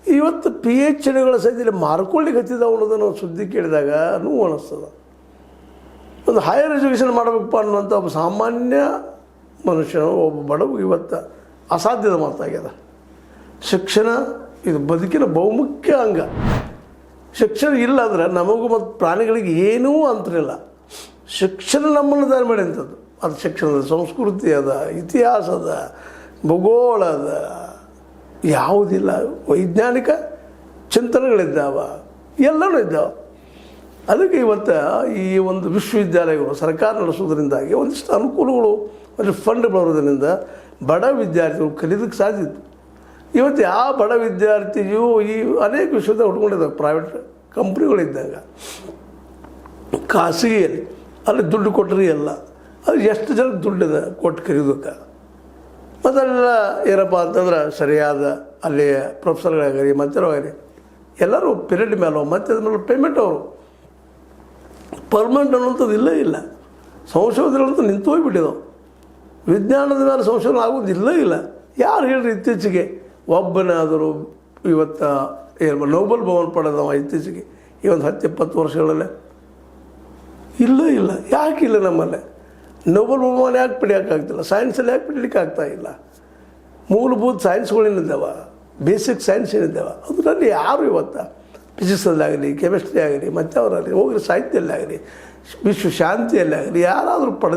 ಇವತ್ತು PhDಗಳ ಸಹಿತ ಮಾರ್ಕೊಳ್ಳಿಕ್ಕೆ ಹತ್ತಿದಾವೆ ಅನ್ನೋದನ್ನು ಸುದ್ದಿ ಕೇಳಿದಾಗ ನೋವು ಅನ್ನಿಸ್ತದೆ. ಒಂದು ಹೈಯರ್ ಎಜುಕೇಷನ್ ಮಾಡಬೇಕಪ್ಪ ಅನ್ನುವಂಥ ಒಬ್ಬ ಸಾಮಾನ್ಯ ಮನುಷ್ಯನು, ಒಬ್ಬ ಬಡವ ಇವತ್ತು ಅಸಾಧ್ಯದ ಮಾತಾಗ್ಯದ. ಶಿಕ್ಷಣ ಇದು ಬದುಕಿನ ಬಹುಮುಖ್ಯ ಅಂಗ. ಶಿಕ್ಷಣ ಇಲ್ಲ ಅಂದ್ರೆ ನಮಗೂ ಮತ್ತು ಪ್ರಾಣಿಗಳಿಗೆ ಏನೂ ಅಂತರಿಲ್ಲ. ಶಿಕ್ಷಣ ನಮ್ಮನ್ನು ದಾರಿ ಮಾಡಿದಂಥದ್ದು. ಅದು ಶಿಕ್ಷಣದ ಸಂಸ್ಕೃತಿ ಅದ, ಇತಿಹಾಸ ಅದ, ಭೂಗೋಳ ಅದ, ಯಾವುದಿಲ್ಲ. ವೈಜ್ಞಾನಿಕ ಚಿಂತನೆಗಳಿದ್ದಾವ, ಎಲ್ಲನೂ ಇದ್ದಾವೆ. ಅದಕ್ಕೆ ಇವತ್ತು ಈ ಒಂದು ವಿಶ್ವವಿದ್ಯಾಲಯಗಳು ಸರ್ಕಾರ ನಡೆಸೋದ್ರಿಂದಾಗಿ ಒಂದಿಷ್ಟು ಅನುಕೂಲಗಳು, ಒಂದು ಫಂಡ್ ಬರೋದ್ರಿಂದ ಬಡ ವಿದ್ಯಾರ್ಥಿಗಳು ಕಲಿಯೋದಕ್ಕೆ ಸಾಧ್ಯ ಇತ್ತು. ಇವತ್ತು ಯಾವ ಬಡ ವಿದ್ಯಾರ್ಥಿಯು ಈ ಅನೇಕ ವಿಶ್ವದ ಹುಡ್ಕೊಂಡಿದ್ದಾವೆ. ಪ್ರೈವೇಟ್ ಕಂಪ್ನಿಗಳಿದ್ದಾಗ ಖಾಸಗಿಯಲ್ಲಿ ಅಲ್ಲಿ ದುಡ್ಡು ಕೊಟ್ಟರೆ ಎಲ್ಲ ಅದು ಎಷ್ಟು ಜನಕ್ಕೆ ದುಡ್ಡಿದೆ ಕೊಟ್ಟು ಕಲಿಯೋದಕ್ಕೆ. ಮತ್ತು ಅಲ್ಲೆಲ್ಲ ಏನಪ್ಪ ಅಂತಂದ್ರೆ ಸರಿಯಾದ ಅಲ್ಲಿಯ ಪ್ರೊಫೆಸರ್ಗಳಾಗಲಿ ಮಂತ್ರಿಗಳಾಗಲಿ ಎಲ್ಲರೂ ಪಿರಿಯಡ್ ಮೇಲೆ ಮತ್ತು ಅದ್ರ ಮೇಲೆ ಪೇಮೆಂಟ್ ಅವರು ಪರ್ಮನೆಂಟ್ ಅನ್ನುವಂಥದ್ದು ಇಲ್ಲೇ ಇಲ್ಲ. ಸಂಶೋಧನೆಗಳಂತೂ ನಿಂತು ಹೋಗಿಬಿಟ್ಟಿದ್ದಾವೆ. ವಿಜ್ಞಾನದ ಮೇಲೆ ಸಂಶೋಧನೆ ಆಗೋದಿಲ್ಲ ಇಲ್ಲ. ಯಾರು ಹೇಳ್ರಿ ಇತ್ತೀಚೆಗೆ ಒಬ್ಬನಾದರೂ ಇವತ್ತು ಏನು ನೋಬೆಲ್ ಬಹುಮಾನ ಪಡೆದವ ಇತ್ತೀಚೆಗೆ ಈ ಒಂದು 10-20 ವರ್ಷಗಳಲ್ಲೇ ಇಲ್ಲ. ಯಾಕಿಲ್ಲ ನಮ್ಮಲ್ಲೇ ನೋಬೆಲ್ ಬಹುಮಾನ ಯಾಕೆ ಪಡೆಯೋಕ್ಕಾಗ್ತಿಲ್ಲ? ಸೈನ್ಸಲ್ಲಿ ಯಾಕೆ ಪಡೀಲಿಕ್ಕೆ ಆಗ್ತಾಯಿಲ್ಲ? ಮೂಲಭೂತ ಸೈನ್ಸ್ಗಳೇನಿದ್ದಾವೆ, ಬೇಸಿಕ್ ಸೈನ್ಸ್ ಏನಿದ್ದಾವೆ ಅದರಲ್ಲಿ ಯಾರು ಇವತ್ತು ಫಿಸಿಕ್ಸಲ್ಲಾಗಲಿ, ಕೆಮಿಸ್ಟ್ರಿ ಆಗಲಿ, ಮತ್ತು ಅವರಲ್ಲಿ ಹೋಗಿ ಸಾಹಿತ್ಯದಲ್ಲಾಗಲಿ, ವಿಶ್ವ ಶಾಂತಿಯಲ್ಲಾಗಲಿ ಯಾರಾದರೂ ಪಡೆದು